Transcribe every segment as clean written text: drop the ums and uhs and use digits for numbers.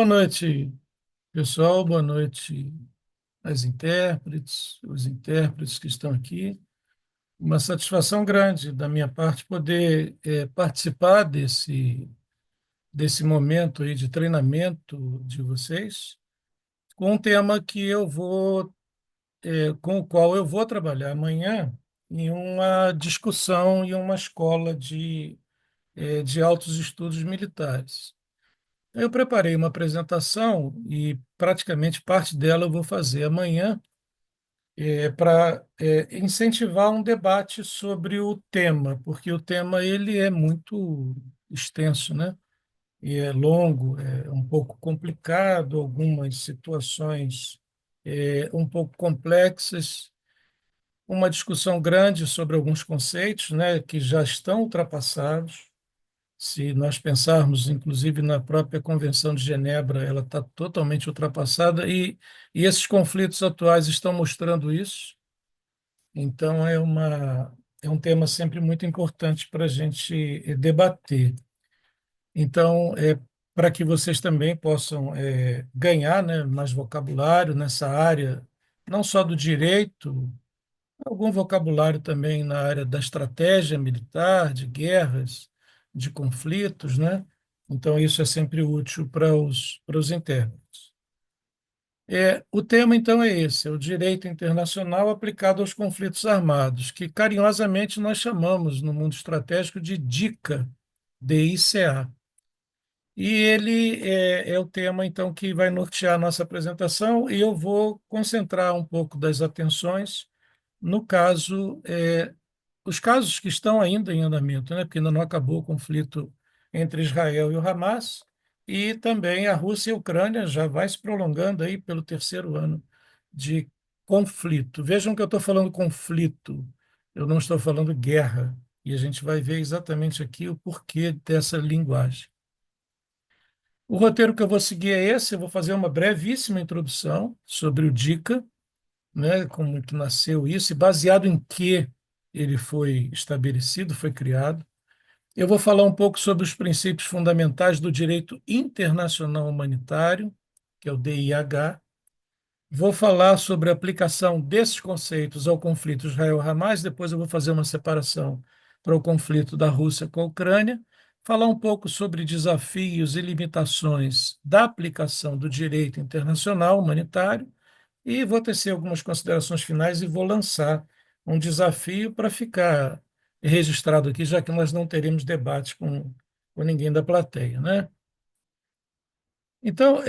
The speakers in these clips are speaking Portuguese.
Boa noite, pessoal. Boa noite às intérpretes, os intérpretes que estão aqui. Uma satisfação grande da minha parte poder participar desse momento aí de treinamento de vocês, com um tema com o qual eu vou trabalhar amanhã em uma discussão em uma escola de altos estudos militares. Eu preparei uma apresentação e praticamente parte dela eu vou fazer amanhã, para incentivar um debate sobre o tema, porque o tema ele é muito extenso, né? E é longo, é um pouco complicado, algumas situações um pouco complexas, uma discussão grande sobre alguns conceitos, né, que já estão ultrapassados. Se nós pensarmos, inclusive, na própria Convenção de Genebra, ela está totalmente ultrapassada e esses conflitos atuais estão mostrando isso. Então, é um tema sempre muito importante para a gente debater. Então, para que vocês também possam ganhar, né, mais vocabulário nessa área, não só do direito, algum vocabulário também na área da estratégia militar, de guerras, de conflitos, né? Então, isso é sempre útil para os intérpretes. O tema, então, é esse: é o direito internacional aplicado aos conflitos armados, que carinhosamente nós chamamos no mundo estratégico de DICA, DICA. E ele é o tema, então, que vai nortear a nossa apresentação, e eu vou concentrar um pouco das atenções no caso, os casos que estão ainda em andamento, né, porque ainda não acabou o conflito entre Israel e o Hamas, e também a Rússia e a Ucrânia já vai se prolongando aí pelo terceiro ano de conflito. Vejam que eu estou falando conflito, eu não estou falando guerra, e a gente vai ver exatamente aqui o porquê dessa linguagem. O roteiro que eu vou seguir é esse: eu vou fazer uma brevíssima introdução sobre o DICA, né, como que nasceu isso e baseado em que ele foi estabelecido, foi criado. Eu vou falar um pouco sobre os princípios fundamentais do direito internacional humanitário, que é o DIH. Vou falar sobre a aplicação desses conceitos ao conflito Israel-Hamas, depois eu vou fazer uma separação para o conflito da Rússia com a Ucrânia, falar um pouco sobre desafios e limitações da aplicação do direito internacional humanitário, e vou tecer algumas considerações finais e vou lançar um desafio para ficar registrado aqui, já que nós não teremos debates com ninguém da plateia, né? Então,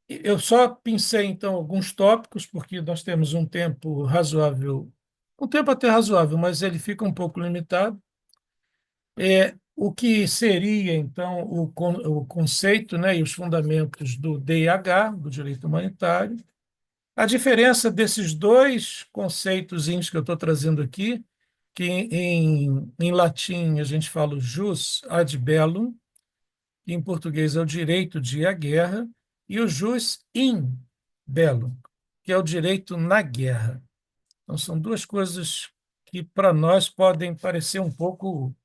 eu só pensei então alguns tópicos, porque nós temos um tempo razoável, um tempo até razoável, mas ele fica um pouco limitado. O que seria, então, o conceito, né, e os fundamentos do DIH, do direito humanitário, a diferença desses dois conceitos que eu estou trazendo aqui, que em latim a gente fala o jus ad bellum, que em português é o direito de ir à guerra, e o jus in bellum, que é o direito na guerra. Então, são duas coisas que para nós podem parecer um pouco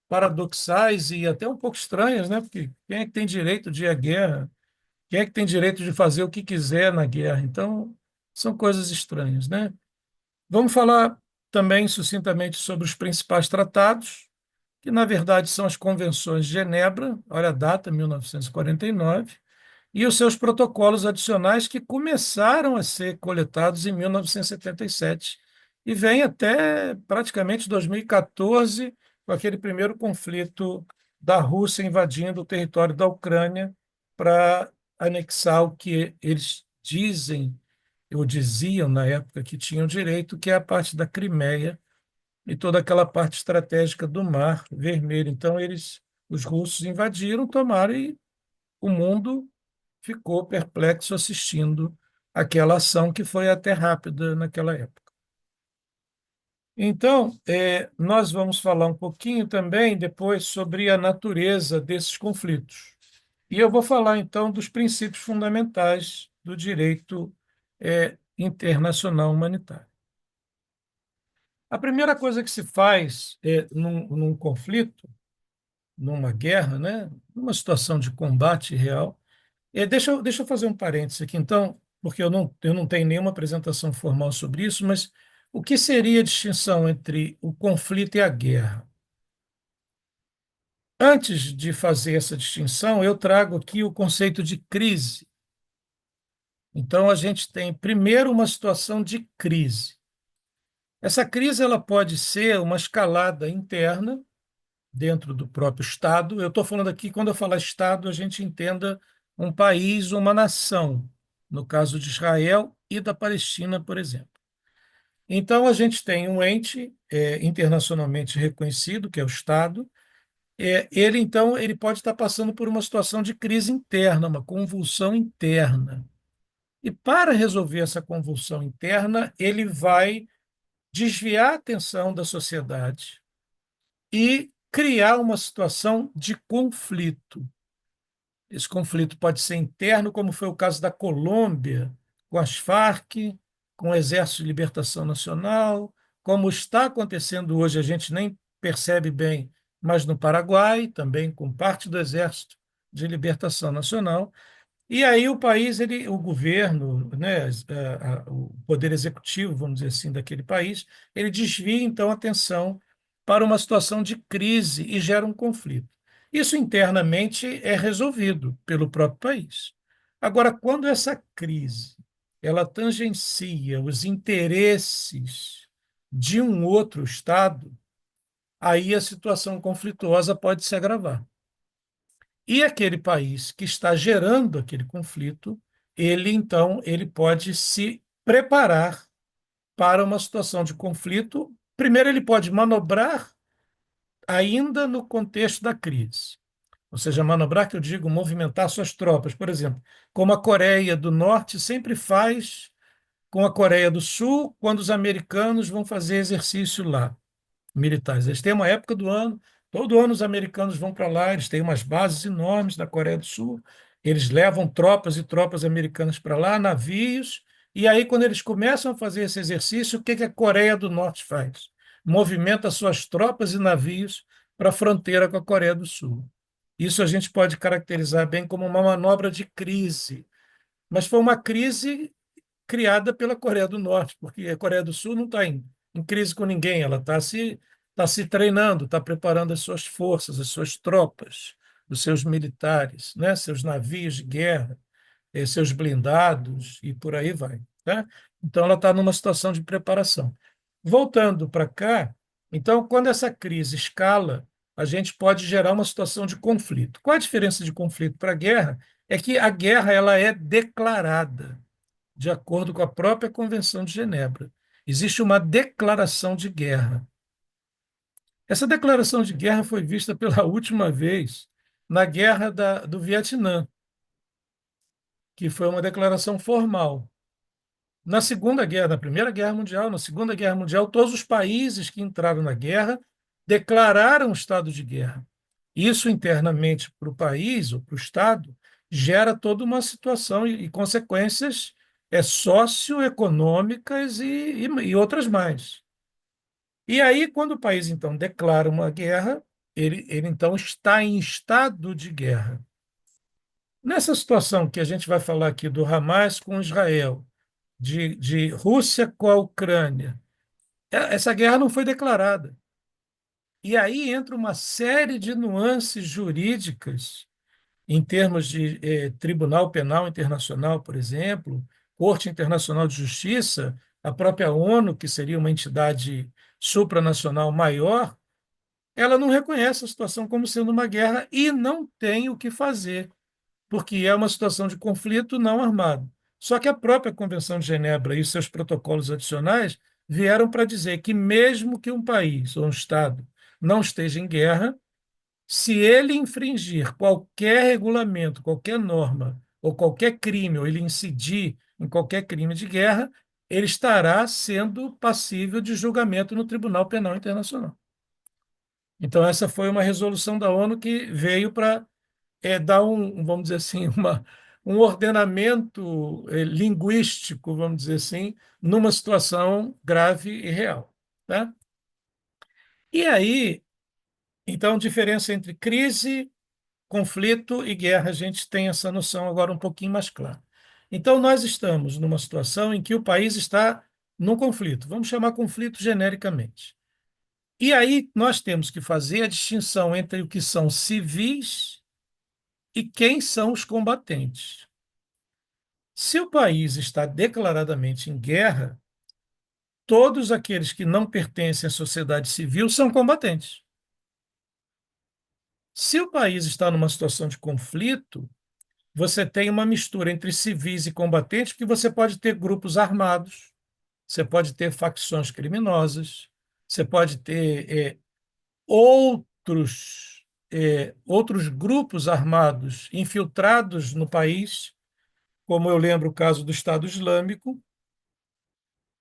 paradoxais e até um pouco estranhas, né? Porque quem é que tem direito de ir à guerra? Quem é que tem direito de fazer o que quiser na guerra? Então, são coisas estranhas, né? Vamos falar também sucintamente sobre os principais tratados, que na verdade são as convenções de Genebra, olha a data, 1949, e os seus protocolos adicionais que começaram a ser coletados em 1977 e vêm até praticamente 2014, com aquele primeiro conflito da Rússia invadindo o território da Ucrânia para anexar o que eles dizem ou diziam na época que tinham direito, que é a parte da Crimeia e toda aquela parte estratégica do Mar Vermelho. Então os russos invadiram, tomaram e o mundo ficou perplexo assistindo aquela ação que foi até rápida naquela época. Então, nós vamos falar um pouquinho também depois sobre a natureza desses conflitos. E eu vou falar então dos princípios fundamentais do direito internacional humanitário. A primeira coisa que se faz num conflito, numa guerra, né, numa situação de combate real, Deixa eu fazer um parênteses aqui, então, porque eu não tenho nenhuma apresentação formal sobre isso, mas o que seria a distinção entre o conflito e a guerra? Antes de fazer essa distinção, eu trago aqui o conceito de crise. Então, a gente tem primeiro uma situação de crise. Essa crise ela pode ser uma escalada interna dentro do próprio Estado. Eu estou falando aqui, quando eu falar Estado, a gente entenda um país, uma nação, no caso de Israel e da Palestina, por exemplo. Então, a gente tem um ente internacionalmente reconhecido, que é o Estado. Ele, então, ele pode estar passando por uma situação de crise interna, uma convulsão interna. E para resolver essa convulsão interna, ele vai desviar a atenção da sociedade e criar uma situação de conflito. Esse conflito pode ser interno, como foi o caso da Colômbia, com as Farc, com o Exército de Libertação Nacional, como está acontecendo hoje, a gente nem percebe bem, mas no Paraguai, também com parte do Exército de Libertação Nacional. E aí o país, o governo, né, o poder executivo, vamos dizer assim, daquele país, ele desvia então a atenção para uma situação de crise e gera um conflito. Isso internamente é resolvido pelo próprio país. Agora, quando essa crise ela tangencia os interesses de um outro estado, aí a situação conflituosa pode se agravar. E aquele país que está gerando aquele conflito, ele então ele pode se preparar para uma situação de conflito. Primeiro, ele pode manobrar ainda no contexto da crise. Ou seja, manobrar, que eu digo, movimentar suas tropas. Por exemplo, como a Coreia do Norte sempre faz com a Coreia do Sul, quando os americanos vão fazer exercício lá militares. Eles têm uma época do ano, todo ano os americanos vão para lá, eles têm umas bases enormes na Coreia do Sul, eles levam tropas e tropas americanas para lá, navios, e aí, quando eles começam a fazer esse exercício, o que que a Coreia do Norte faz? Movimenta suas tropas e navios para a fronteira com a Coreia do Sul. Isso a gente pode caracterizar bem como uma manobra de crise, mas foi uma crise criada pela Coreia do Norte, porque a Coreia do Sul não está em crise com ninguém, ela está se treinando, está preparando as suas forças, as suas tropas, os seus militares, né? Seus navios de guerra, seus blindados e por aí vai. Tá? Então, ela está numa situação de preparação. Voltando para cá, então, quando essa crise escala, a gente pode gerar uma situação de conflito. Qual a diferença de conflito para a guerra? É que a guerra ela é declarada de acordo com a própria Convenção de Genebra. Existe uma declaração de guerra. Essa declaração de guerra foi vista pela última vez na Guerra do Vietnã, que foi uma declaração formal. Na Segunda Guerra, na Primeira Guerra Mundial, na Segunda Guerra Mundial, todos os países que entraram na guerra declararam estado de guerra. Isso internamente para o país ou para o Estado gera toda uma situação e consequências socioeconômicas e outras mais. E aí, quando o país então declara uma guerra, ele então está em estado de guerra. Nessa situação que a gente vai falar aqui do Hamas com Israel, de Rússia com a Ucrânia, essa guerra não foi declarada. E aí entra uma série de nuances jurídicas em termos de Tribunal Penal Internacional, por exemplo, Corte Internacional de Justiça, a própria ONU, que seria uma entidade supranacional maior, ela não reconhece a situação como sendo uma guerra e não tem o que fazer, porque é uma situação de conflito não armado. Só que a própria Convenção de Genebra e os seus protocolos adicionais vieram para dizer que, mesmo que um país ou um Estado não esteja em guerra, se ele infringir qualquer regulamento, qualquer norma, ou qualquer crime, ou ele incidir em qualquer crime de guerra, ele estará sendo passível de julgamento no Tribunal Penal Internacional. Então, essa foi uma resolução da ONU que veio para dar vamos dizer assim, um ordenamento linguístico, vamos dizer assim, numa situação grave e real. Tá? E aí, então, diferença entre crise conflito e guerra, a gente tem essa noção agora um pouquinho mais clara. Então, nós estamos numa situação em que o país está num conflito, vamos chamar conflito genericamente. E aí nós temos que fazer a distinção entre o que são civis e quem são os combatentes. Se o país está declaradamente em guerra, todos aqueles que não pertencem à sociedade civil são combatentes. Se o país está numa situação de conflito, você tem uma mistura entre civis e combatentes, porque você pode ter grupos armados, você pode ter facções criminosas, você pode ter outros grupos armados infiltrados no país, como eu lembro o caso do Estado Islâmico,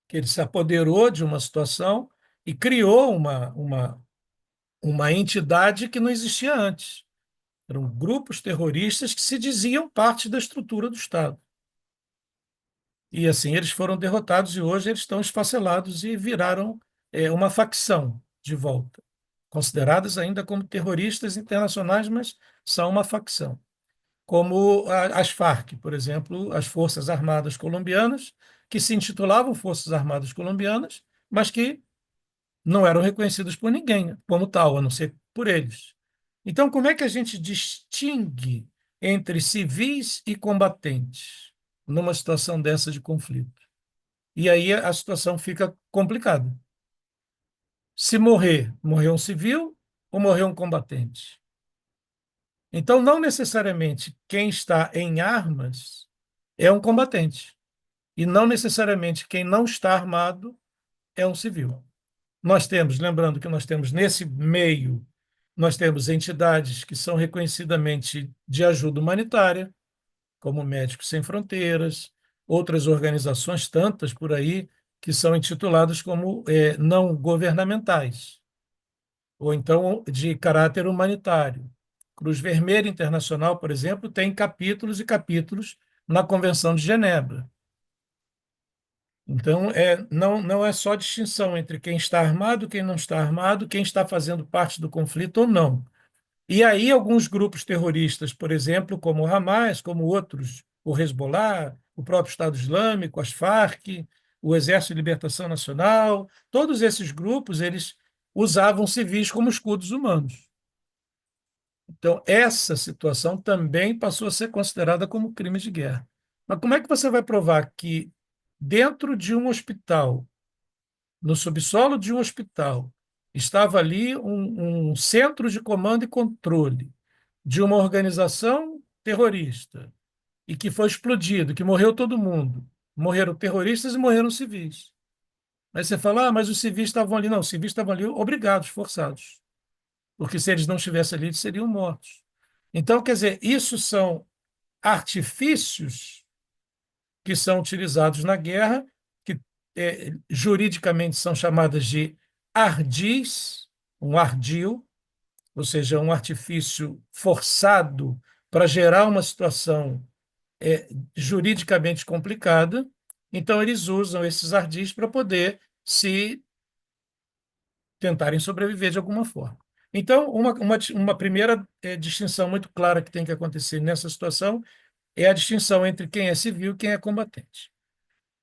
que ele se apoderou de uma situação e criou uma entidade que não existia antes. Eram grupos terroristas que se diziam parte da estrutura do Estado. E assim eles foram derrotados e hoje eles estão esfacelados e viraram uma facção de volta, consideradas ainda como terroristas internacionais, mas são uma facção. Como as Farc, por exemplo, as Forças Armadas Colombianas, que se intitulavam Forças Armadas Colombianas, mas que não eram reconhecidas por ninguém como tal, a não ser por eles. Então, como é que a gente distingue entre civis e combatentes numa situação dessa de conflito? E aí a situação fica complicada. Se morrer, morreu um civil ou morreu um combatente? Então, não necessariamente quem está em armas é um combatente. E não necessariamente quem não está armado é um civil. Nós temos, lembrando que nós temos nesse meio, nós temos entidades que são reconhecidamente de ajuda humanitária, como Médicos Sem Fronteiras, outras organizações, tantas por aí, que são intituladas como não governamentais, ou então de caráter humanitário. Cruz Vermelha Internacional, por exemplo, tem capítulos e capítulos na Convenção de Genebra. Então, não é só distinção entre quem está armado, quem não está armado, quem está fazendo parte do conflito ou não. E aí, alguns grupos terroristas, por exemplo, como o Hamas, como outros, o Hezbollah, o próprio Estado Islâmico, as Farc, o Exército de Libertação Nacional, todos esses grupos, eles usavam civis como escudos humanos. Então, essa situação também passou a ser considerada como crime de guerra. Mas como é que você vai provar que dentro de um hospital, no subsolo de um hospital, estava ali um centro de comando e controle de uma organização terrorista e que foi explodido, que morreu todo mundo? Morreram terroristas e morreram civis. Aí você fala, mas os civis estavam ali. Não, os civis estavam ali obrigados, forçados. Porque se eles não estivessem ali, eles seriam mortos. Então, quer dizer, isso são artifícios que são utilizados na guerra, que juridicamente são chamadas de ardis, um ardil, ou seja, um artifício forçado para gerar uma situação juridicamente complicada. Então, eles usam esses ardis para poder se tentarem sobreviver de alguma forma. Então, uma primeira distinção muito clara que tem que acontecer nessa situação é a distinção entre quem é civil e quem é combatente.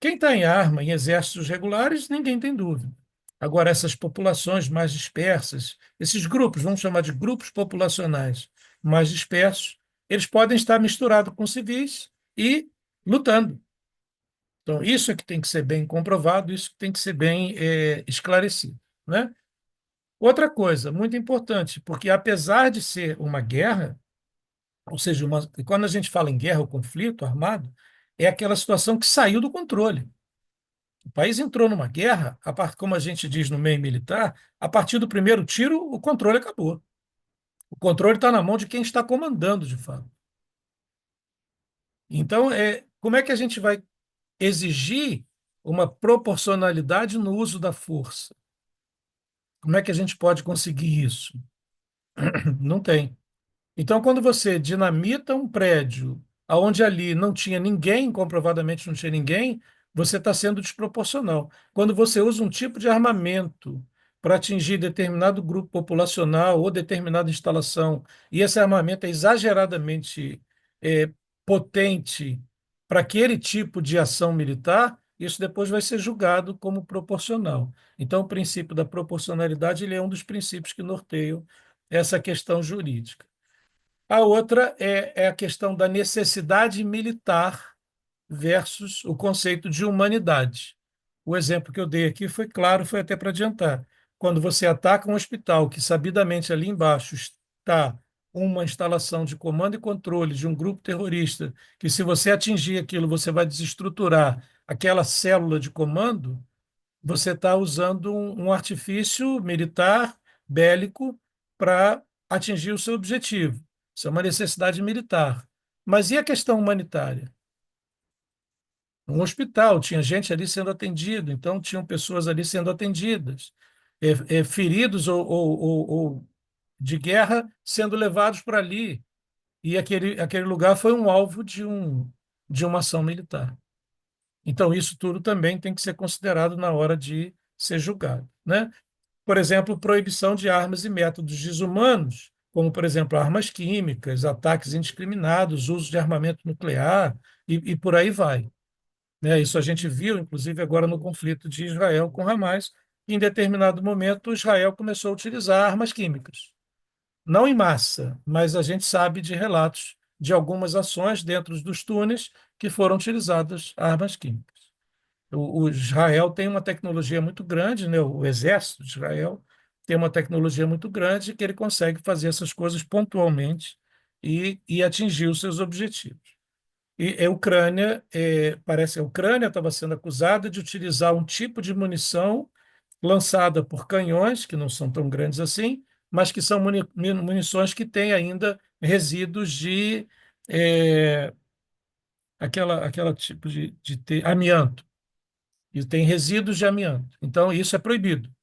Quem está em arma, em exércitos regulares, ninguém tem dúvida. Agora, essas populações mais dispersas, esses grupos, vamos chamar de grupos populacionais mais dispersos, eles podem estar misturados com civis e lutando. Então, isso é que tem que ser bem comprovado, isso que tem que ser bem esclarecido, né? Outra coisa muito importante, porque apesar de ser uma guerra, ou seja, quando a gente fala em guerra ou conflito armado, é aquela situação que saiu do controle. O país entrou numa guerra, como a gente diz no meio militar, a partir do primeiro tiro, o controle acabou. O controle está na mão de quem está comandando, de fato. Então, como é que a gente vai exigir uma proporcionalidade no uso da força? Como é que a gente pode conseguir isso? Não tem. Então, quando você dinamita um prédio onde ali não tinha ninguém, comprovadamente não tinha ninguém, você está sendo desproporcional. Quando você usa um tipo de armamento para atingir determinado grupo populacional ou determinada instalação, e esse armamento é exageradamente eh, potente para aquele tipo de ação militar, isso depois vai ser julgado como proporcional. Então, o princípio da proporcionalidade ele é um dos princípios que norteiam essa questão jurídica. A outra é a questão da necessidade militar versus o conceito de humanidade. O exemplo que eu dei aqui foi claro, foi até para adiantar. Quando você ataca um hospital, que sabidamente ali embaixo está uma instalação de comando e controle de um grupo terrorista, que se você atingir aquilo, você vai desestruturar aquela célula de comando, você está usando um artifício militar, bélico, para atingir o seu objetivo. Isso é uma necessidade militar. Mas e a questão humanitária? Um hospital, tinha gente ali sendo atendido, então tinham pessoas ali sendo atendidas, feridos ou de guerra sendo levados para ali, e aquele lugar foi um alvo de uma ação militar. Então, isso tudo também tem que ser considerado na hora de ser julgado, né? Por exemplo, proibição de armas e métodos desumanos, como, por exemplo, armas químicas, ataques indiscriminados, uso de armamento nuclear e por aí vai, né? Isso a gente viu, inclusive, agora no conflito de Israel com Hamas. Em determinado momento, Israel começou a utilizar armas químicas. Não em massa, mas a gente sabe de relatos de algumas ações dentro dos túneis que foram utilizadas armas químicas. O Israel tem uma tecnologia muito grande, né? O exército de Israel tem uma tecnologia muito grande que ele consegue fazer essas coisas pontualmente e atingir os seus objetivos. E a Ucrânia, parece que a Ucrânia estava sendo acusada de utilizar um tipo de munição lançada por canhões, que não são tão grandes assim, mas que são munições que têm ainda resíduos de aquela tipo de amianto, e tem resíduos de amianto. Então, isso é proibido.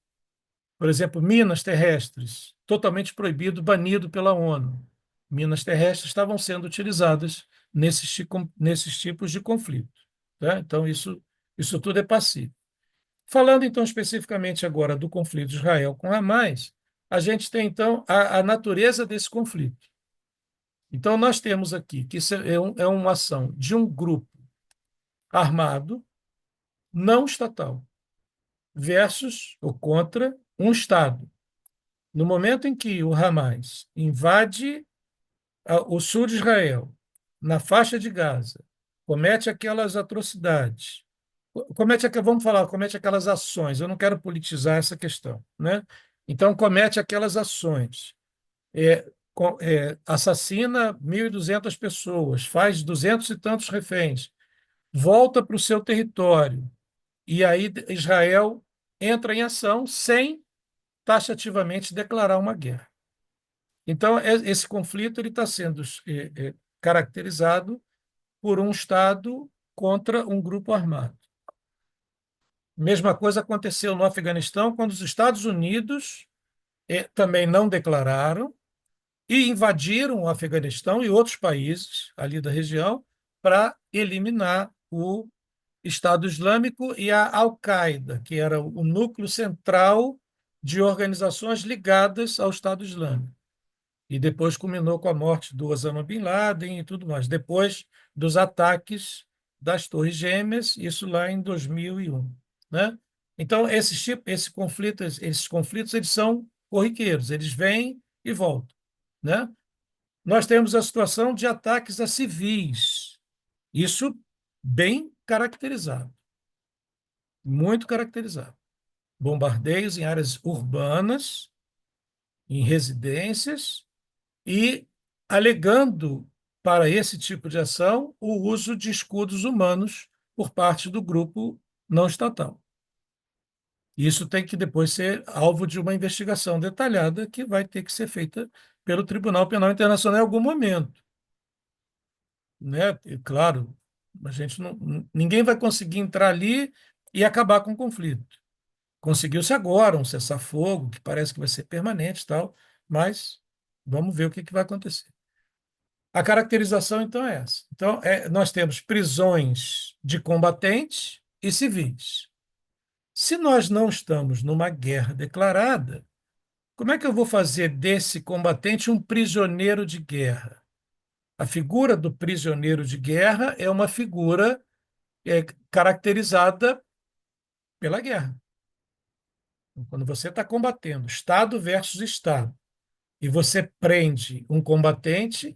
Por exemplo, minas terrestres, totalmente proibido, banido pela ONU. Minas terrestres estavam sendo utilizadas nesses tipos de conflitos. Tá? Então, isso tudo é passível. Falando, então, especificamente agora do conflito de Israel com Hamas, a gente tem, então, a natureza desse conflito. Então, nós temos aqui que isso é uma ação de um grupo armado não estatal versus ou contra um Estado. No momento em que o Hamas invade o sul de Israel, na faixa de Gaza, comete aquelas atrocidades, vamos falar, comete aquelas ações, eu não quero politizar essa questão, né? Então, comete aquelas ações, assassina 1.200 pessoas, faz 200 e tantos reféns, volta para o seu território, e aí Israel entra em ação sem taxativamente declarar uma guerra. Então, esse conflito ele está sendo caracterizado por um Estado contra um grupo armado. Mesma coisa aconteceu no Afeganistão, quando os Estados Unidos também não declararam e invadiram o Afeganistão e outros países ali da região para eliminar o Estado Islâmico e a Al-Qaeda, que era o núcleo central de organizações ligadas ao Estado Islâmico. E depois culminou com a morte do Osama Bin Laden e tudo mais, depois dos ataques das Torres Gêmeas, isso lá em 2001, né? Então, esses conflitos eles são corriqueiros, eles vêm e voltam, né? Nós temos a situação de ataques a civis, isso bem caracterizado, muito caracterizado. Bombardeios em áreas urbanas, em residências, e alegando para esse tipo de ação o uso de escudos humanos por parte do grupo não estatal. Isso tem que depois ser alvo de uma investigação detalhada que vai ter que ser feita pelo Tribunal Penal Internacional em algum momento, né? E, claro, ninguém vai conseguir entrar ali e acabar com o conflito. Conseguiu-se agora um cessar-fogo que parece que vai ser permanente, e tal, mas vamos ver o que vai acontecer. A caracterização, então, é essa. Então, nós temos prisões de combatentes e civis. Se nós não estamos numa guerra declarada, como é que eu vou fazer desse combatente um prisioneiro de guerra? A figura do prisioneiro de guerra é uma figura caracterizada pela guerra. Então, quando você está combatendo Estado versus Estado, e você prende um combatente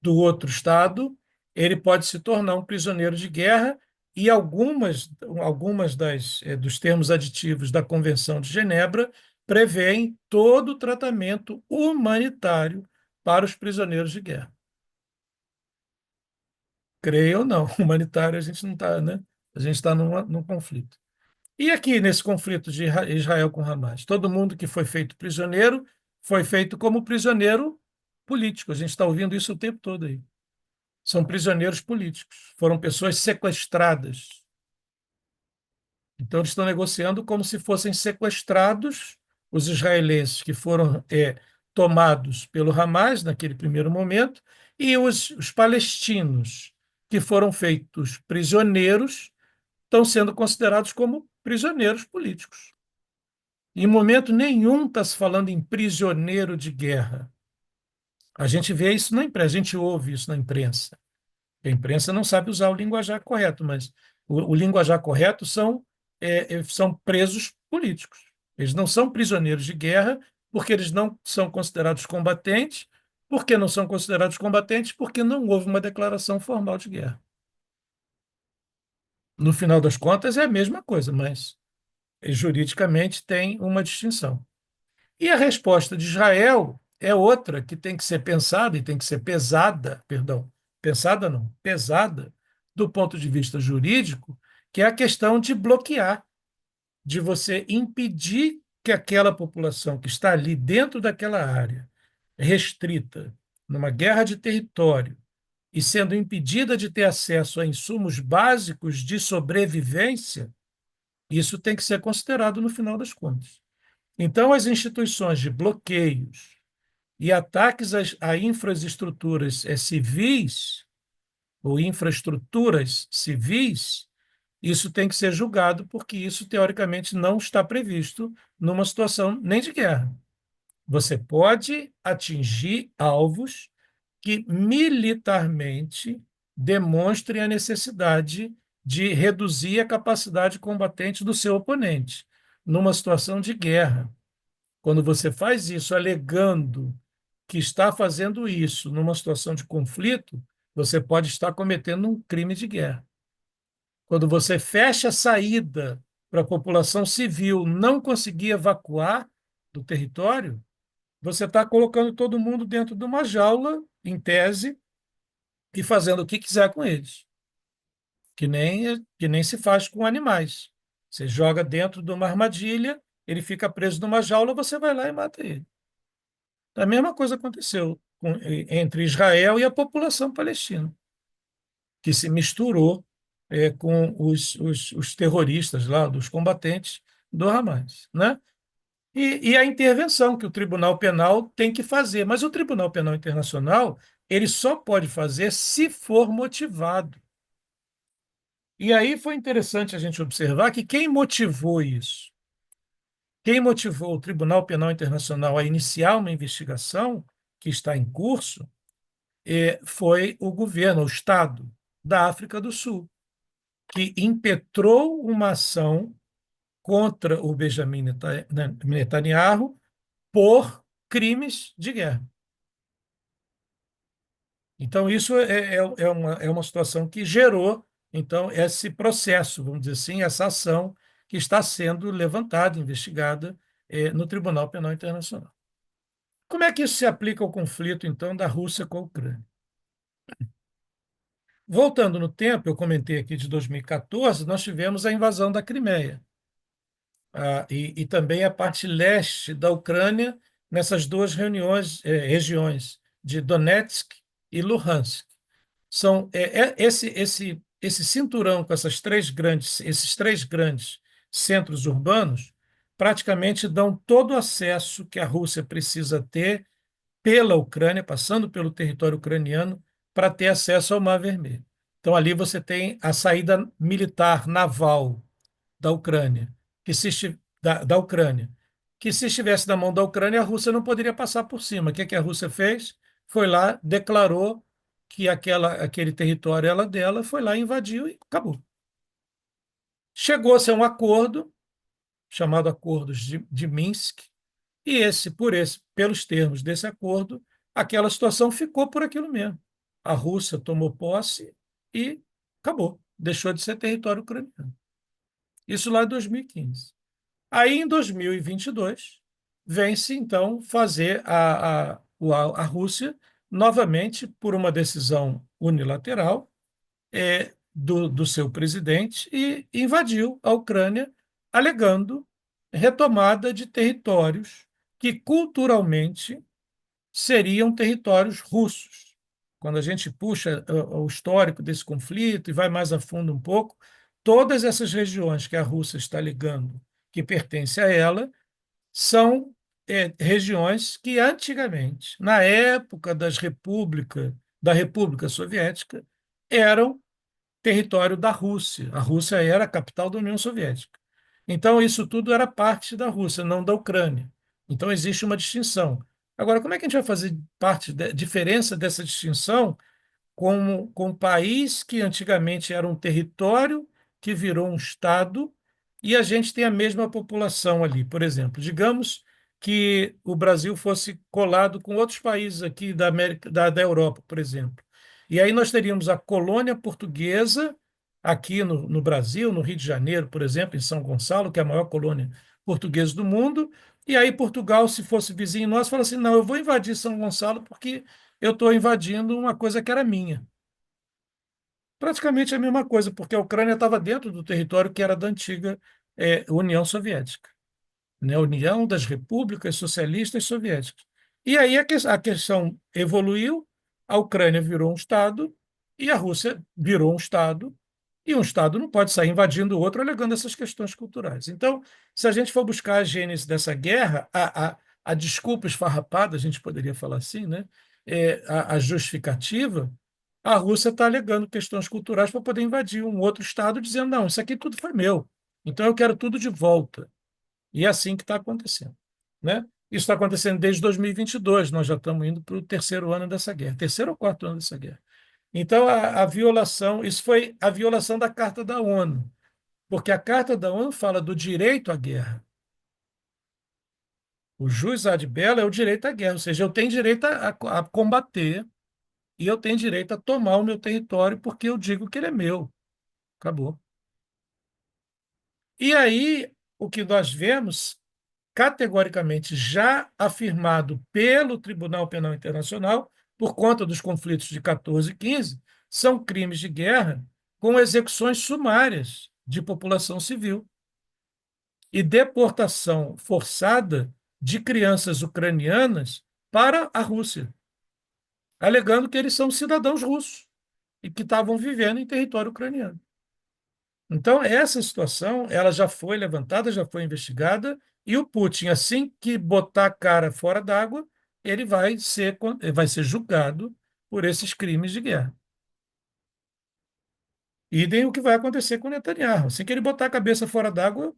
do outro Estado, ele pode se tornar um prisioneiro de guerra e algumas dos termos aditivos da Convenção de Genebra prevêem todo o tratamento humanitário para os prisioneiros de guerra. Creio ou não, humanitário a gente não está, né? A gente está num conflito. E aqui, nesse conflito de Israel com Hamas, todo mundo que foi feito prisioneiro foi feito como prisioneiro político. A gente está ouvindo isso o tempo todo aí. São prisioneiros políticos, foram pessoas sequestradas. Então, eles estão negociando como se fossem sequestrados os israelenses que foram tomados pelo Hamas naquele primeiro momento e os palestinos que foram feitos prisioneiros estão sendo considerados como prisioneiros políticos. Em momento nenhum está se falando em prisioneiro de guerra. A gente vê isso na imprensa, a gente ouve isso na imprensa. A imprensa não sabe usar o linguajar correto, mas o linguajar correto são presos políticos. Eles não são prisioneiros de guerra, porque eles não são considerados combatentes. Por que não são considerados combatentes? Porque não houve uma declaração formal de guerra. No final das contas, é a mesma coisa, mas juridicamente tem uma distinção. E a resposta de Israel é outra que tem que ser pensada e tem que ser pesada, perdão, pensada não, pesada, do ponto de vista jurídico, que é a questão de bloquear, de você impedir que aquela população que está ali dentro daquela área restrita, numa guerra de território, e sendo impedida de ter acesso a insumos básicos de sobrevivência, isso tem que ser considerado no final das contas. Então, as instituições de bloqueios e ataques a infraestruturas civis ou infraestruturas civis, isso tem que ser julgado, porque isso, teoricamente, não está previsto numa situação nem de guerra. Você pode atingir alvos que militarmente demonstrem a necessidade de reduzir a capacidade combatente do seu oponente numa situação de guerra. Quando você faz isso alegando que está fazendo isso numa situação de conflito, você pode estar cometendo um crime de guerra. Quando você fecha a saída para a população civil não conseguir evacuar do território, você está colocando todo mundo dentro de uma jaula, em tese, e fazendo o que quiser com eles, que nem se faz com animais. Você joga dentro de uma armadilha, ele fica preso numa jaula, você vai lá e mata ele. A mesma coisa aconteceu entre Israel e a população palestina, que se misturou com os terroristas lá, dos combatentes do Hamas, né? E a intervenção que o Tribunal Penal tem que fazer. Mas o Tribunal Penal Internacional ele só pode fazer se for motivado. E aí foi interessante a gente observar que quem motivou isso? Quem motivou o Tribunal Penal Internacional a iniciar uma investigação que está em curso foi o governo, o Estado da África do Sul, que impetrou uma ação contra o Benjamin Netanyahu por crimes de guerra. Então, isso é uma situação que gerou, então, esse processo, vamos dizer assim, essa ação que está sendo levantada, investigada, no Tribunal Penal Internacional. Como é que isso se aplica ao conflito, então, da Rússia com a Ucrânia? Voltando no tempo, eu comentei aqui de 2014, nós tivemos a invasão da Crimeia, e também a parte leste da Ucrânia, nessas duas regiões de Donetsk e Luhansk. Esse cinturão com esses três grandes centros urbanos praticamente dão todo o acesso que a Rússia precisa ter pela Ucrânia, passando pelo território ucraniano, para ter acesso ao Mar Vermelho. Então, ali você tem a saída militar naval da Ucrânia, da Ucrânia, que se estivesse na mão da Ucrânia, a Rússia não poderia passar por cima. O que que a Rússia fez? Foi lá, declarou que aquele território era dela, foi lá, invadiu e acabou. Chegou-se a um acordo, chamado Acordos de Minsk, e pelos termos desse acordo, aquela situação ficou por aquilo mesmo. A Rússia tomou posse e acabou, deixou de ser território ucraniano. Isso lá em 2015. Aí, em 2022, vem-se, então, fazer a Rússia, novamente, por uma decisão unilateral do seu presidente, e invadiu a Ucrânia, alegando retomada de territórios que, culturalmente, seriam territórios russos. Quando a gente puxa o histórico desse conflito e vai mais a fundo um pouco, todas essas regiões que a Rússia está ligando, que pertencem a ela, são regiões que antigamente, na época da República Soviética, eram território da Rússia. A Rússia era a capital da União Soviética. Então, isso tudo era parte da Rússia, não da Ucrânia. Então, existe uma distinção. Agora, como é que a gente vai fazer diferença dessa distinção com um país que antigamente era um território que virou um estado e a gente tem a mesma população ali? Por exemplo, digamos que o Brasil fosse colado com outros países aqui da América, da Europa, por exemplo. E aí nós teríamos a colônia portuguesa aqui no Brasil, no Rio de Janeiro, por exemplo, em São Gonçalo, que é a maior colônia portuguesa do mundo. E aí Portugal, se fosse vizinho nosso, fala assim: não, eu vou invadir São Gonçalo porque eu estou invadindo uma coisa que era minha. Praticamente a mesma coisa, porque a Ucrânia estava dentro do território que era da antiga União Soviética, né? União das Repúblicas Socialistas Soviéticas. E aí a questão evoluiu, a Ucrânia virou um Estado e a Rússia virou um Estado, e um Estado não pode sair invadindo o outro alegando essas questões culturais. Então, se a gente for buscar a gênese dessa guerra, a desculpa esfarrapada, a gente poderia falar assim, né? A justificativa, a Rússia está alegando questões culturais para poder invadir um outro Estado, dizendo: não, isso aqui tudo foi meu, então eu quero tudo de volta. E é assim que está acontecendo, né? Isso está acontecendo desde 2022, nós já estamos indo para o terceiro ano dessa guerra, terceiro ou quarto ano dessa guerra. Então, a violação, isso foi a violação da Carta da ONU, porque a Carta da ONU fala do direito à guerra. O jus ad bellum é o direito à guerra, ou seja, eu tenho direito a combater e eu tenho direito a tomar o meu território porque eu digo que ele é meu. Acabou. E aí, o que nós vemos categoricamente já afirmado pelo Tribunal Penal Internacional, por conta dos conflitos de 14 e 15, são crimes de guerra com execuções sumárias de população civil e deportação forçada de crianças ucranianas para a Rússia, alegando que eles são cidadãos russos e que estavam vivendo em território ucraniano. Então, essa situação ela já foi levantada, já foi investigada, e o Putin, assim que botar a cara fora d'água, ele vai ser julgado por esses crimes de guerra. Idem o que vai acontecer com o Netanyahu. Assim que ele botar a cabeça fora d'água,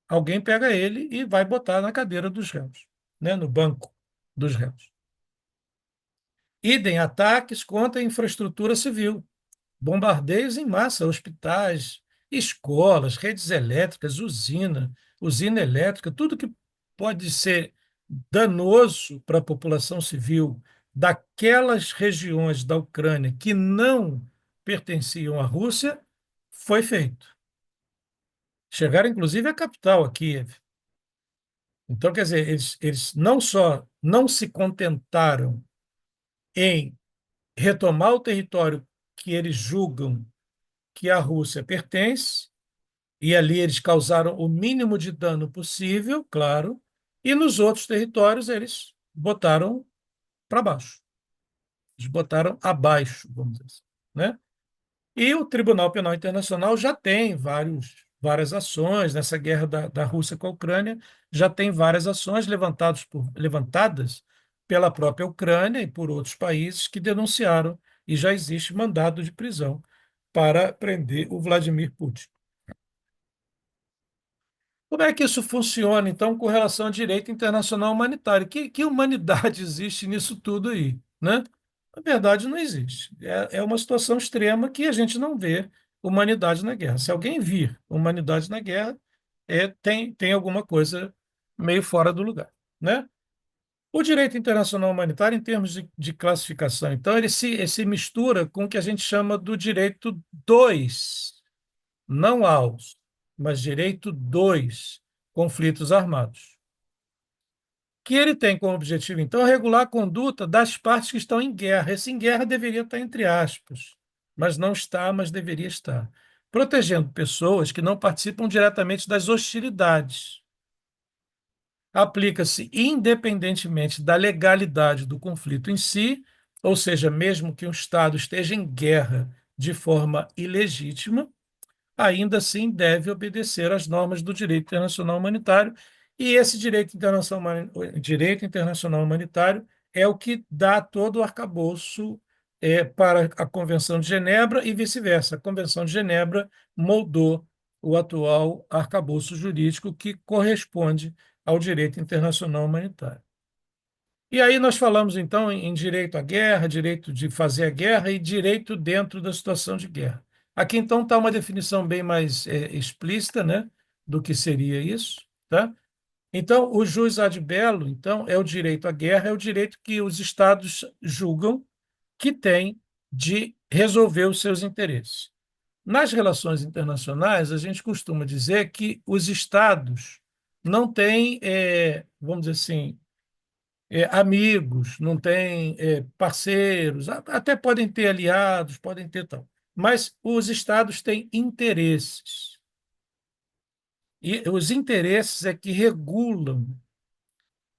alguém pega ele e vai botar na cadeira dos réus, né, no banco dos réus. Idem ataques contra a infraestrutura civil. Bombardeios em massa, hospitais, escolas, redes elétricas, usina elétrica, tudo que pode ser danoso para a população civil daquelas regiões da Ucrânia que não pertenciam à Rússia, foi feito. Chegaram, inclusive, à capital, a Kiev. Então, quer dizer, eles não só não se contentaram em retomar o território que eles julgam que a Rússia pertence, e ali eles causaram o mínimo de dano possível, claro, e nos outros territórios eles botaram para baixo, eles botaram abaixo, vamos dizer assim, né? E o Tribunal Penal Internacional já tem várias ações nessa guerra da Rússia com a Ucrânia, já tem várias ações levantadas pela própria Ucrânia e por outros países que denunciaram, e já existe mandado de prisão para prender o Vladimir Putin. Como é que isso funciona, então, com relação ao direito internacional humanitário? Que humanidade existe nisso tudo aí, né? Na verdade, não existe. É uma situação extrema que a gente não vê humanidade na guerra. Se alguém vir humanidade na guerra, tem alguma coisa meio fora do lugar, né? O direito internacional humanitário, em termos de classificação, então, ele se mistura com o que a gente chama do direito dos, não aos, mas direito dos conflitos armados, que ele tem como objetivo, então, regular a conduta das partes que estão em guerra. Esse em guerra deveria estar entre aspas, mas não está, mas deveria estar, protegendo pessoas que não participam diretamente das hostilidades. Aplica-se independentemente da legalidade do conflito em si, ou seja, mesmo que um Estado esteja em guerra de forma ilegítima, ainda assim deve obedecer às normas do direito internacional humanitário, e esse direito internacional humanitário é o que dá todo o arcabouço para a Convenção de Genebra e vice-versa. A Convenção de Genebra moldou o atual arcabouço jurídico que corresponde ao direito internacional humanitário. E aí nós falamos, então, em direito à guerra, direito de fazer a guerra e direito dentro da situação de guerra. Aqui, então, está uma definição bem mais explícita, né, do que seria isso, tá? Então, o jus ad bellum, então, é o direito à guerra, é o direito que os estados julgam que têm de resolver os seus interesses. Nas relações internacionais, a gente costuma dizer que os estados não têm, vamos dizer assim, amigos, não tem parceiros, até podem ter aliados, podem ter tal. Mas os estados têm interesses. E os interesses é que regulam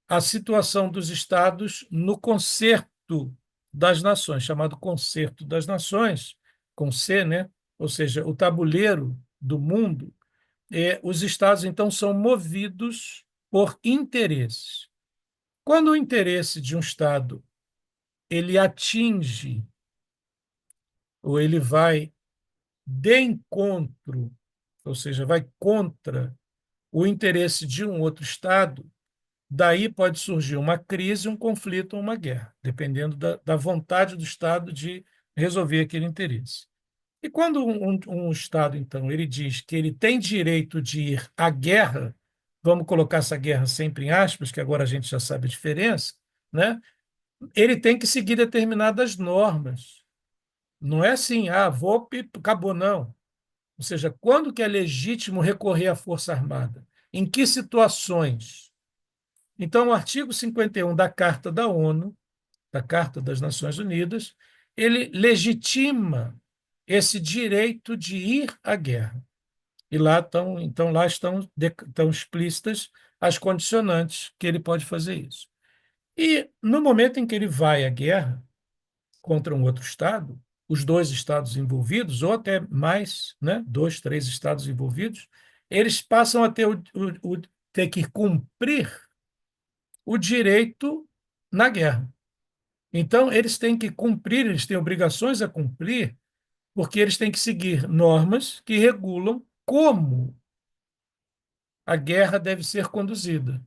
a situação dos estados no concerto das nações, chamado Concerto das Nações, com C, né? Ou seja, o tabuleiro do mundo. Os estados, então, são movidos por interesses. Quando o interesse de um estado ele atinge ou ele vai de encontro, ou seja, vai contra o interesse de um outro Estado, daí pode surgir uma crise, um conflito ou uma guerra, dependendo da vontade do Estado de resolver aquele interesse. E quando um Estado, então, ele diz que ele tem direito de ir à guerra, vamos colocar essa guerra sempre em aspas, que agora a gente já sabe a diferença, né? Ele tem que seguir determinadas normas. Não é assim, vou, acabou, não. Ou seja, quando que é legítimo recorrer à Força Armada? Em que situações? Então, o artigo 51 da Carta da ONU, da Carta das Nações Unidas, ele legitima esse direito de ir à guerra. E lá estão, então, lá estão explícitas as condicionantes que ele pode fazer isso. E no momento em que ele vai à guerra, contra um outro Estado, os dois Estados envolvidos, ou até mais, né, dois, três Estados envolvidos, eles passam a ter que cumprir o direito na guerra. Então, eles têm que cumprir, eles têm obrigações a cumprir, porque eles têm que seguir normas que regulam como a guerra deve ser conduzida.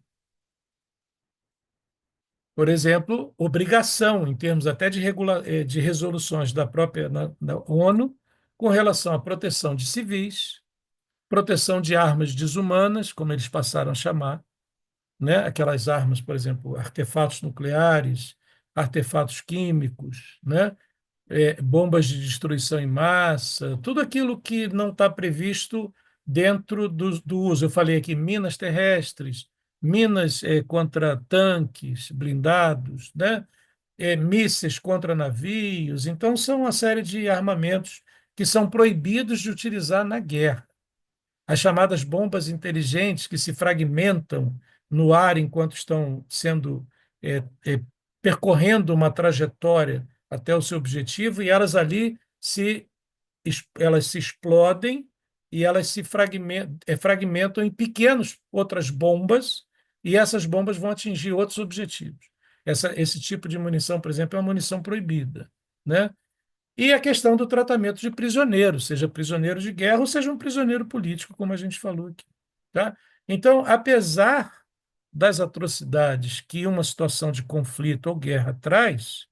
Por exemplo, obrigação, em termos até de resoluções da própria da ONU, com relação à proteção de civis, proteção de armas desumanas, como eles passaram a chamar, né? Aquelas armas, por exemplo, artefatos nucleares, artefatos químicos, né? Bombas de destruição em massa, tudo aquilo que não está previsto dentro do uso. Eu falei aqui minas terrestres, minas contra tanques blindados, né? Mísseis contra navios. Então, são uma série de armamentos que são proibidos de utilizar na guerra. As chamadas bombas inteligentes que se fragmentam no ar enquanto estão sendo percorrendo uma trajetória até o seu objetivo, e elas ali elas se explodem e elas se fragmentam em pequenas outras bombas, e essas bombas vão atingir outros objetivos. Esse tipo de munição, por exemplo, é uma munição proibida, né? E a questão do tratamento de prisioneiro, seja prisioneiro de guerra ou seja um prisioneiro político, como a gente falou aqui. Tá? Então, apesar das atrocidades que uma situação de conflito ou guerra traz,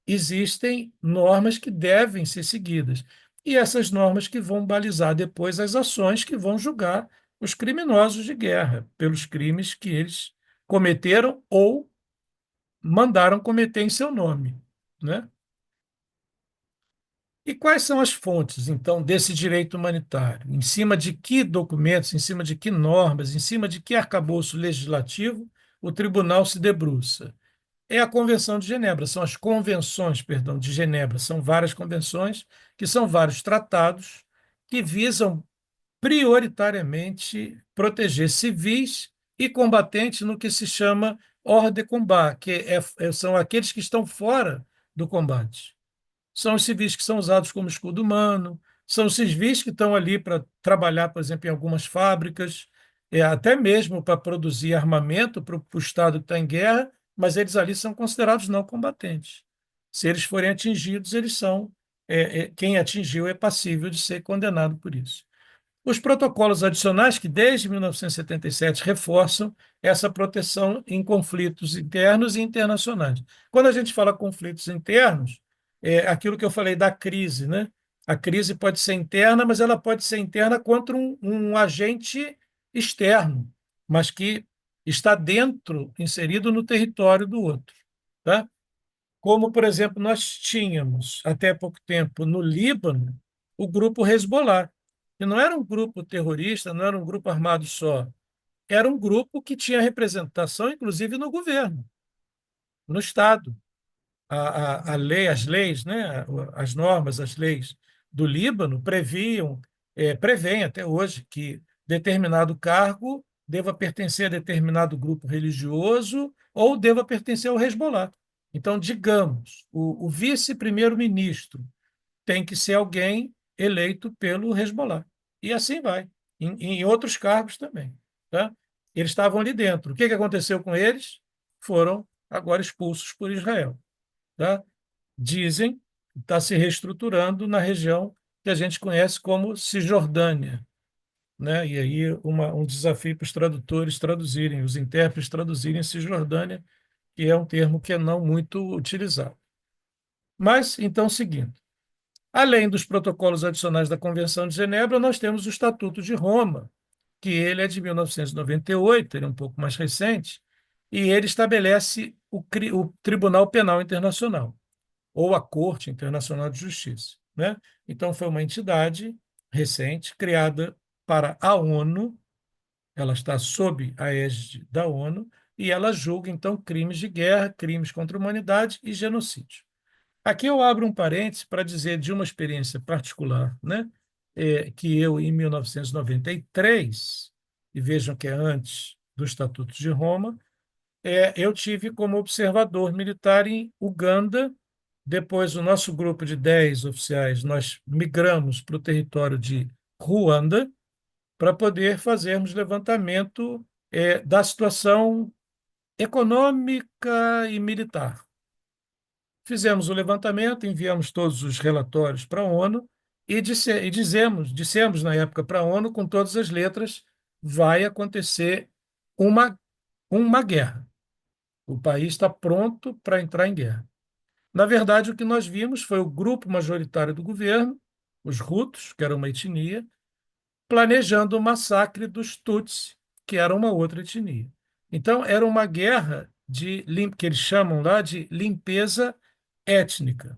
existem normas que devem ser seguidas. E essas normas que vão balizar depois as ações que vão julgar os criminosos de guerra pelos crimes que eles cometeram ou mandaram cometer em seu nome, né? E quais são as fontes, então, desse direito humanitário? Em cima de que documentos, em cima de que normas, em cima de que arcabouço legislativo o tribunal se debruça? É a Convenção de Genebra, são as convenções, perdão, de Genebra, são várias convenções, que são vários tratados que visam prioritariamente proteger civis e combatentes no que se chama hors de combat, que são aqueles que estão fora do combate. São os civis que são usados como escudo humano, são os civis que estão ali para trabalhar, por exemplo, em algumas fábricas, até mesmo para produzir armamento para o Estado que está em guerra, mas eles ali são considerados não combatentes. Se eles forem atingidos, eles são. Quem atingiu é passível de ser condenado por isso. Os protocolos adicionais, que desde 1977 reforçam essa proteção em conflitos internos e internacionais. Quando a gente fala conflitos internos, é aquilo que eu falei da crise, né? A crise pode ser interna, mas ela pode ser interna contra um agente externo, mas que está dentro, inserido no território do outro, tá? Como, por exemplo, nós tínhamos, até pouco tempo, no Líbano, o grupo Hezbollah, que não era um grupo terrorista, não era um grupo armado só, era um grupo que tinha representação, inclusive, no governo, no Estado. A lei, as leis, né, as normas, as leis do Líbano prevêem até hoje que determinado cargo deva pertencer a determinado grupo religioso ou deva pertencer ao Hezbollah. Então, digamos, o vice-primeiro-ministro tem que ser alguém eleito pelo Hezbollah. E assim vai, em outros cargos também. Tá? Eles estavam ali dentro. O que aconteceu com eles? Foram agora expulsos por Israel. Tá? Dizem que está se reestruturando na região que a gente conhece como Cisjordânia. Né? E aí um desafio para os tradutores traduzirem, os intérpretes traduzirem Cisjordânia, que é um termo que é não muito utilizado. Mas, então, seguindo. Além dos protocolos adicionais da Convenção de Genebra, nós temos o Estatuto de Roma, que ele é de 1998, ele é um pouco mais recente, e ele estabelece o Tribunal Penal Internacional, ou a Corte Internacional de Justiça. Né? Então, foi uma entidade recente, criada para a ONU, ela está sob a égide da ONU, e ela julga, então, crimes de guerra, crimes contra a humanidade e genocídio. Aqui eu abro um parênteses para dizer de uma experiência particular, né? Que eu, em 1993, e vejam que é antes do Estatuto de Roma, eu tive como observador militar em Uganda. Depois, o nosso grupo de 10 oficiais, nós migramos para o território de Ruanda para poder fazermos levantamento da situação econômica e militar. Fizemos o levantamento, enviamos todos os relatórios para a ONU dissemos na época para a ONU, com todas as letras, vai acontecer uma, uma guerra. O país está pronto para entrar em guerra. Na verdade, o que nós vimos foi o grupo majoritário do governo, os Hutus, que era uma etnia, planejando o massacre dos Tutsi, que era uma outra etnia. Então, era uma guerra que eles chamam lá de limpeza étnica.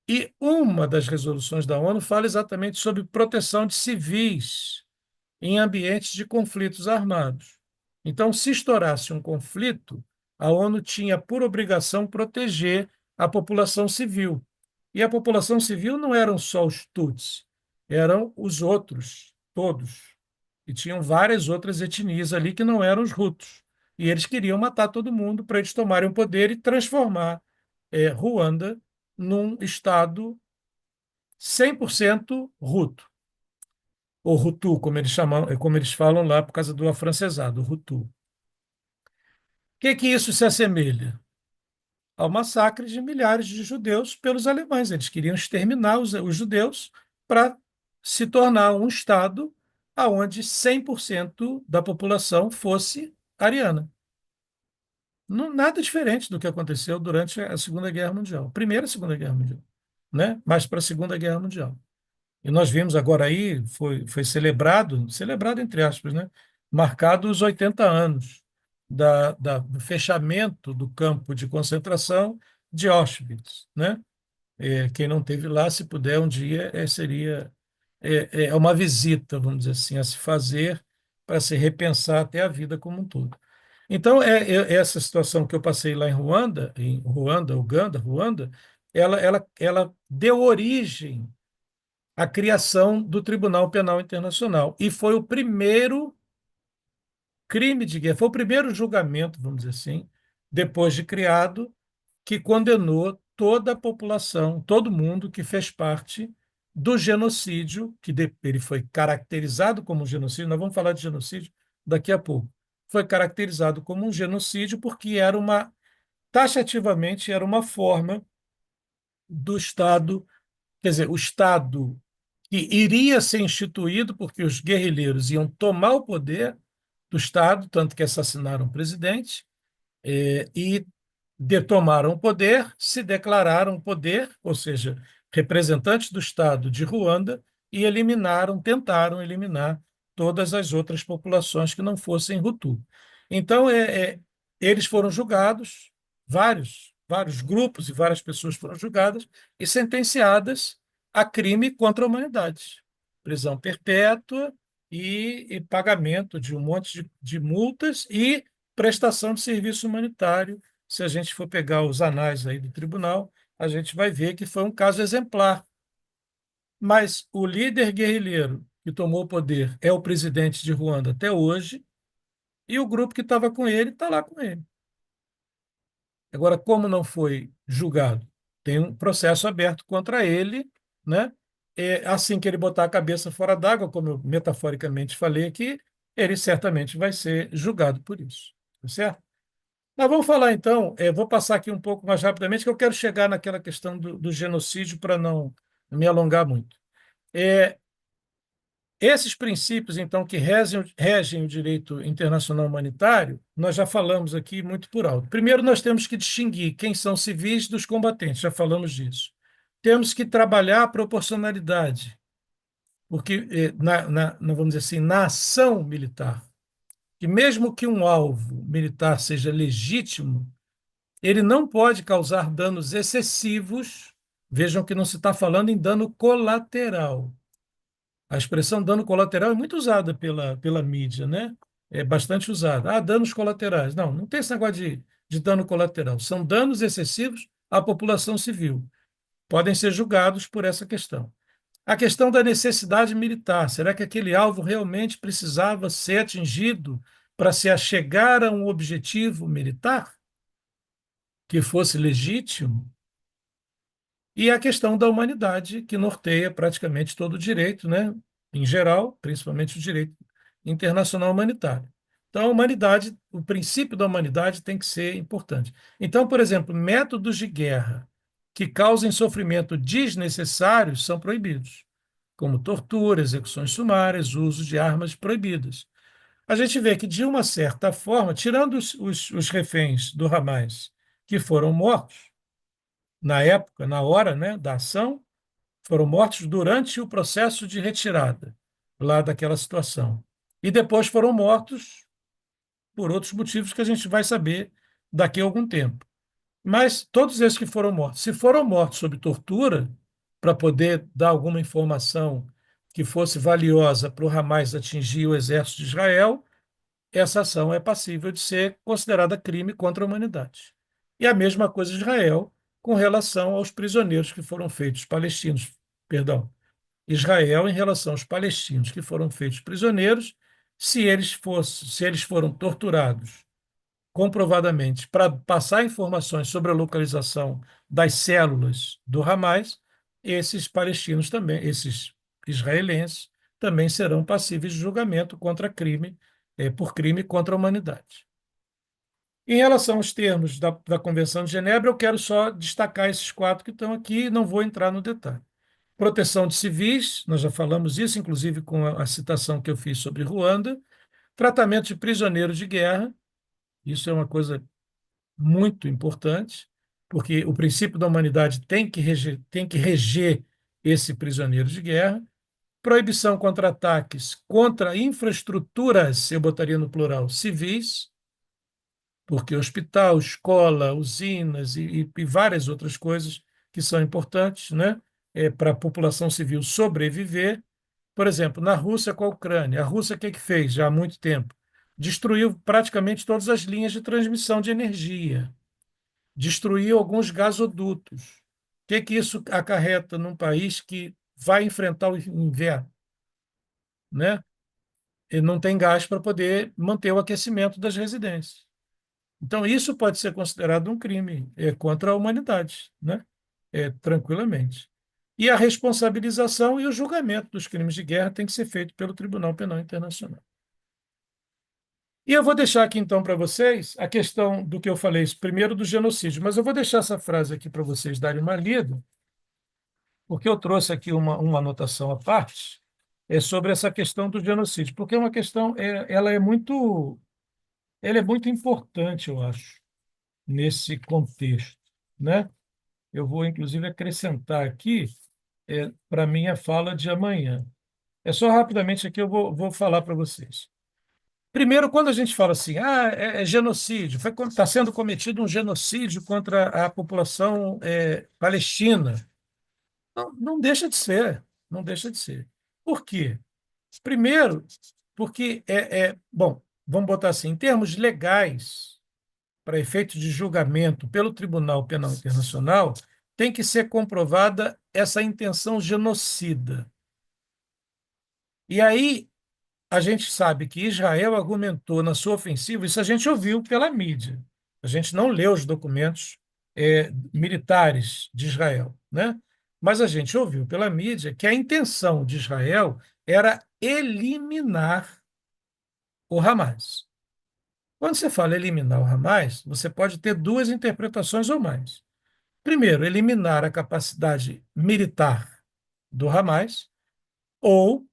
E uma das resoluções da ONU fala exatamente sobre proteção de civis em ambientes de conflitos armados. Então, se estourasse um conflito, a ONU tinha por obrigação proteger a população civil. E a população civil não eram só os Tutsi, eram os outros, todos. E tinham várias outras etnias ali que não eram os Hutus. E eles queriam matar todo mundo para eles tomarem o poder e transformar Ruanda num Estado 100% Hutu ou Hutu, como eles falam lá por causa do afrancesado, Hutu. O que isso se assemelha? Ao massacre de milhares de judeus pelos alemães. Eles queriam exterminar os judeus para se tornar um Estado aonde 100% da população fosse ariana. Não, nada diferente do que aconteceu durante a Segunda Guerra Mundial, Primeira e Segunda Guerra Mundial, né? Mas para a Segunda Guerra Mundial. E nós vimos agora aí, foi celebrado entre aspas, né? Marcado os 80 anos do fechamento do campo de concentração de Auschwitz, né? Quem não teve lá, se puder um dia, seria uma visita, vamos dizer assim, a se fazer para se repensar até a vida como um todo. Então, essa situação que eu passei lá em Ruanda, Uganda, Ruanda, ela deu origem à criação do Tribunal Penal Internacional e foi o primeiro crime de guerra, foi o primeiro julgamento, vamos dizer assim, depois de criado, que condenou toda a população, todo mundo que fez parte do genocídio, ele foi caracterizado como um genocídio, nós vamos falar de genocídio daqui a pouco. Foi caracterizado como um genocídio porque taxativamente, era uma forma do Estado, quer dizer, o Estado que iria ser instituído porque os guerrilheiros iam tomar o poder do Estado, tanto que assassinaram o presidente, e tomaram o poder, se declararam poder, ou seja, representantes do Estado de Ruanda, e tentaram eliminar todas as outras populações que não fossem Hutu. Então, eles foram julgados, vários grupos e várias pessoas foram julgadas e sentenciadas a crime contra a humanidade. Prisão perpétua e pagamento de um monte de multas e prestação de serviço humanitário. Se a gente for pegar os anais aí do tribunal, a gente vai ver que foi um caso exemplar. Mas o líder guerrilheiro que tomou o poder é o presidente de Ruanda até hoje, e o grupo que estava com ele está lá com ele. Agora, como não foi julgado, tem um processo aberto contra ele, né? Assim que ele botar a cabeça fora d'água, como eu metaforicamente falei aqui, ele certamente vai ser julgado por isso. Tá certo? Mas vamos falar então, vou passar aqui um pouco mais rapidamente, que eu quero chegar naquela questão do genocídio para não me alongar muito. É, Esses princípios, então, que regem o direito internacional humanitário, nós já falamos aqui muito por alto. Primeiro, nós temos que distinguir quem são civis dos combatentes, já falamos disso. Temos que trabalhar a proporcionalidade, porque, vamos dizer assim, na ação militar, que mesmo que um alvo militar seja legítimo, ele não pode causar danos excessivos. Vejam que não se está falando em dano colateral. A expressão dano colateral é muito usada pela mídia, né? É bastante usada. Danos colaterais. Não, não tem esse negócio de dano colateral. São danos excessivos à população civil. Podem ser julgados por essa questão. A questão da necessidade militar. Será que aquele alvo realmente precisava ser atingido para se achegar a um objetivo militar que fosse legítimo? E a questão da humanidade, que norteia praticamente todo o direito, né? Em geral, principalmente o direito internacional humanitário. Então, a humanidade, o princípio da humanidade tem que ser importante. Então, por exemplo, métodos de guerra que causem sofrimento desnecessário são proibidos, como tortura, execuções sumárias, uso de armas proibidas. A gente vê que, de uma certa forma, tirando os reféns do Hamas que foram mortos, na época, na hora, né, da ação, foram mortos durante o processo de retirada lá daquela situação. E depois foram mortos por outros motivos que a gente vai saber daqui a algum tempo. Mas todos esses que foram mortos, se foram mortos sob tortura, para poder dar alguma informação que fosse valiosa para o Hamas atingir o exército de Israel, essa ação é passível de ser considerada crime contra a humanidade. E a mesma coisa Israel com relação aos prisioneiros que foram feitos, palestinos, perdão, Israel em relação aos palestinos que foram feitos prisioneiros, se eles foram torturados comprovadamente para passar informações sobre a localização das células do Hamas, esses palestinos também, esses israelenses, também serão passíveis de julgamento por crime contra a humanidade. Em relação aos termos da Convenção de Genebra, eu quero só destacar esses quatro que estão aqui e não vou entrar no detalhe. proteção de civis, nós já falamos isso, inclusive com a citação que eu fiz sobre Ruanda, tratamento de prisioneiros de guerra, isso é uma coisa muito importante, porque o princípio da humanidade tem que reger esse prisioneiro de guerra, proibição contra ataques contra infraestruturas, eu botaria no plural, civis, porque hospital, escola, usinas e várias outras coisas que são importantes, né, para a população civil sobreviver. Por exemplo, na Rússia com a Ucrânia, a Rússia o que que fez já há muito tempo? Destruiu praticamente todas as linhas de transmissão de energia, destruiu alguns gasodutos. O que que isso acarreta num país que vai enfrentar o inverno, né? E não tem gás para poder manter o aquecimento das residências. Então, isso pode ser considerado um crime contra a humanidade, né? Tranquilamente. E a responsabilização e o julgamento dos crimes de guerra tem que ser feito pelo Tribunal Penal Internacional. E eu vou deixar aqui, então, para vocês a questão do que eu falei, primeiro do genocídio, mas eu vou deixar essa frase aqui para vocês darem uma lida, porque eu trouxe aqui uma anotação à parte sobre essa questão do genocídio, porque é uma questão, ela é muito importante, eu acho, nesse contexto, né? Eu vou, inclusive, acrescentar aqui para a minha fala de amanhã. É só rapidamente aqui vou falar para vocês. Primeiro, quando a gente fala assim, é genocídio, está sendo cometido um genocídio contra a população palestina. Não, não deixa de ser, não deixa de ser. Por quê? Primeiro, porque bom, vamos botar assim, em termos legais, para efeitos de julgamento pelo Tribunal Penal Internacional, tem que ser comprovada essa intenção genocida. E aí a gente sabe que Israel argumentou na sua ofensiva, isso a gente ouviu pela mídia. A gente não leu os documentos militares de Israel, né? Mas a gente ouviu pela mídia que a intenção de Israel era eliminar o Hamas. Quando você fala eliminar o Hamas, você pode ter duas interpretações ou mais. Primeiro, eliminar a capacidade militar do Hamas, ou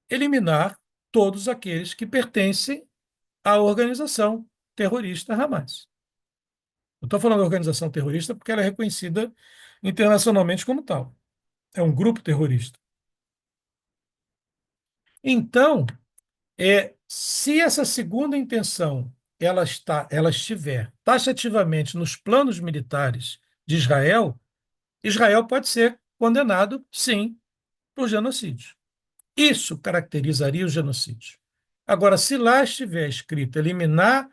eliminar todos aqueles que pertencem à organização terrorista Hamas. Eu estou falando da organização terrorista porque ela é reconhecida internacionalmente como tal. É um grupo terrorista. Então, se essa segunda intenção ela estiver taxativamente nos planos militares de Israel, Israel pode ser condenado, sim, por genocídio. Isso caracterizaria o genocídio. Agora, se lá estiver escrito eliminar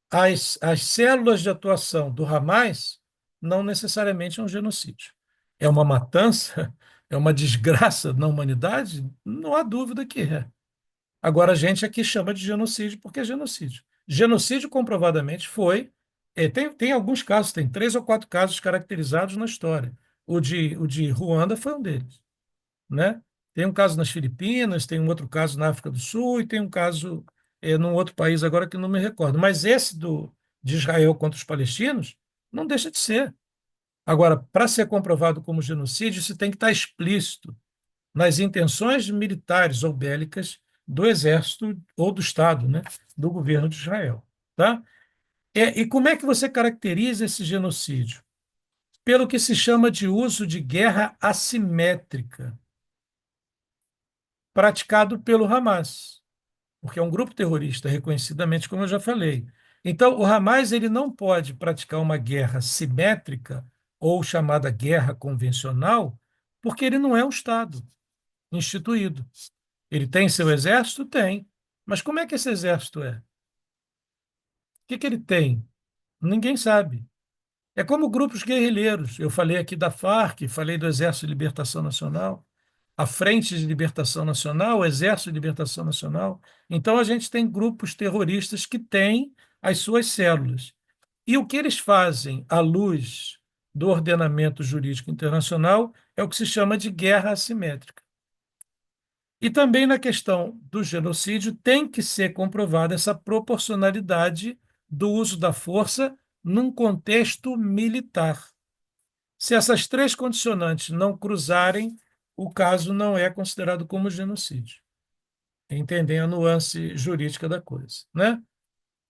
as células de atuação do Hamas, não necessariamente é um genocídio. É uma matança, é uma desgraça na humanidade? Não há dúvida que é. Agora, a gente aqui chama de genocídio porque é genocídio. Genocídio comprovadamente foi. Tem alguns casos, tem 3 ou 4 casos caracterizados na história. O de Ruanda foi um deles, né? Tem um caso nas Filipinas, tem um outro caso na África do Sul e tem um caso num outro país agora que não me recordo. Mas esse de Israel contra os palestinos não deixa de ser. Agora, para ser comprovado como genocídio, isso tem que estar explícito nas intenções militares ou bélicas do exército ou do Estado, né, do governo de Israel. Tá? E como é que você caracteriza esse genocídio? Pelo que se chama de uso de guerra assimétrica, praticado pelo Hamas, porque é um grupo terrorista, reconhecidamente, como eu já falei. Então, o Hamas ele não pode praticar uma guerra simétrica ou chamada guerra convencional, porque ele não é um Estado instituído. Ele tem seu exército? Tem. Mas como é que esse exército é? O que que ele tem? Ninguém sabe. É como grupos guerrilheiros. Eu falei aqui da Farc, falei do Exército de Libertação Nacional, a Frente de Libertação Nacional, o Exército de Libertação Nacional. Então, a gente tem grupos terroristas que têm as suas células. E o que eles fazem à luz do ordenamento jurídico internacional é o que se chama de guerra assimétrica. E também na questão do genocídio tem que ser comprovada essa proporcionalidade do uso da força num contexto militar. Se essas três condicionantes não cruzarem, o caso não é considerado como genocídio, entendendo a nuance jurídica da coisa, né?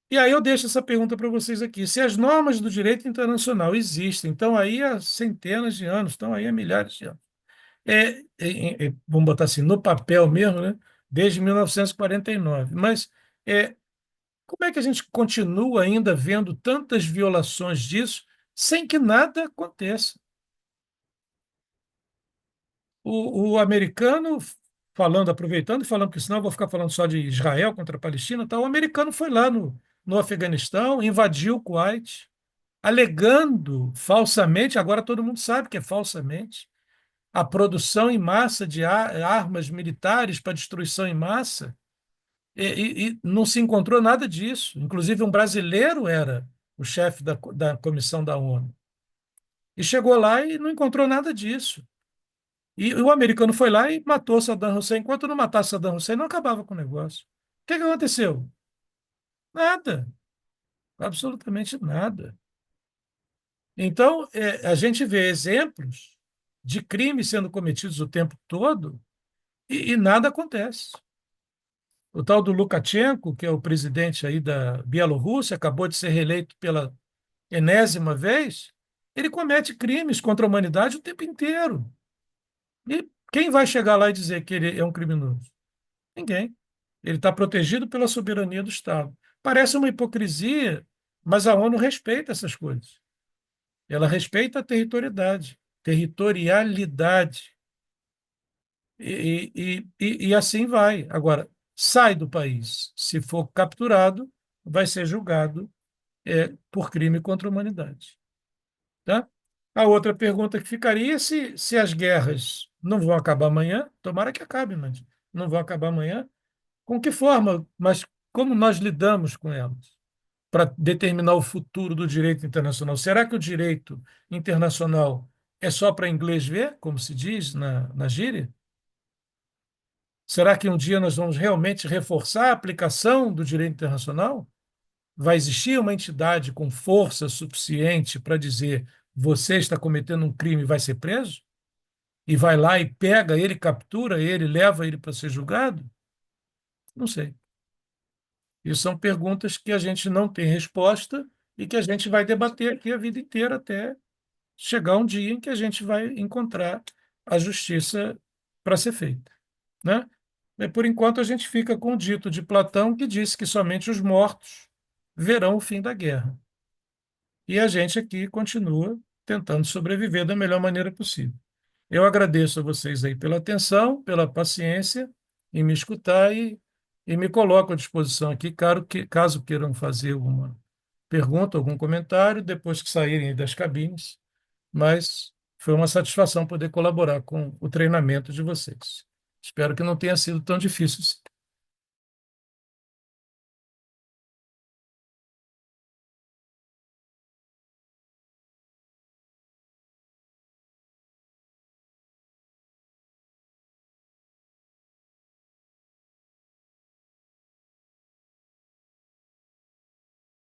E aí eu deixo essa pergunta para vocês aqui. Se as normas do direito internacional existem, estão aí há centenas de anos, estão aí há milhares de anos. Vamos botar assim, no papel mesmo, né? Desde 1949. Mas é, como é que a gente continua ainda vendo tantas violações disso sem que nada aconteça? O americano, falando, aproveitando e falando, que senão eu vou ficar falando só de Israel contra a Palestina, tá? O americano foi lá no Afeganistão, invadiu o Kuwait, alegando falsamente, agora todo mundo sabe que é falsamente, a produção em massa de armas militares para destruição em massa, e não se encontrou nada disso. Inclusive, um brasileiro era o chefe da comissão da ONU. E chegou lá e não encontrou nada disso. E o americano foi lá e matou Saddam Hussein. Enquanto não matasse Saddam Hussein, não acabava com o negócio. O que que aconteceu? Nada. Absolutamente nada. Então, a gente vê exemplos de crimes sendo cometidos o tempo todo e nada acontece. O tal do Lukashenko, que é o presidente aí da Bielorrússia, acabou de ser reeleito pela enésima vez, ele comete crimes contra a humanidade o tempo inteiro. E quem vai chegar lá e dizer que ele é um criminoso? Ninguém. Ele está protegido pela soberania do Estado. Parece uma hipocrisia, mas a ONU respeita essas coisas. Ela respeita a territorialidade. E assim vai. Agora, sai do país. Se for capturado, vai ser julgado por crime contra a humanidade. Tá? A outra pergunta que ficaria é se as guerras não vão acabar amanhã, tomara que acabe, mas não vão acabar amanhã, com que forma, mas como nós lidamos com elas para determinar o futuro do direito internacional? Será que o direito internacional é só para inglês ver, como se diz na gíria? Será que um dia nós vamos realmente reforçar a aplicação do direito internacional? Vai existir uma entidade com força suficiente para dizer você está cometendo um crime e vai ser preso? E vai lá e pega ele, captura ele, leva ele para ser julgado? Não sei. Isso são perguntas que a gente não tem resposta e que a gente vai debater aqui a vida inteira até chegar um dia em que a gente vai encontrar a justiça para ser feita, né? E por enquanto a gente fica com o dito de Platão que disse que somente os mortos verão o fim da guerra. E a gente aqui continua tentando sobreviver da melhor maneira possível. Eu agradeço a vocês aí pela atenção, pela paciência em me escutar e me coloco à disposição aqui, caso queiram fazer alguma pergunta, algum comentário, depois que saírem das cabines. Mas foi uma satisfação poder colaborar com o treinamento de vocês. Espero que não tenha sido tão difícil.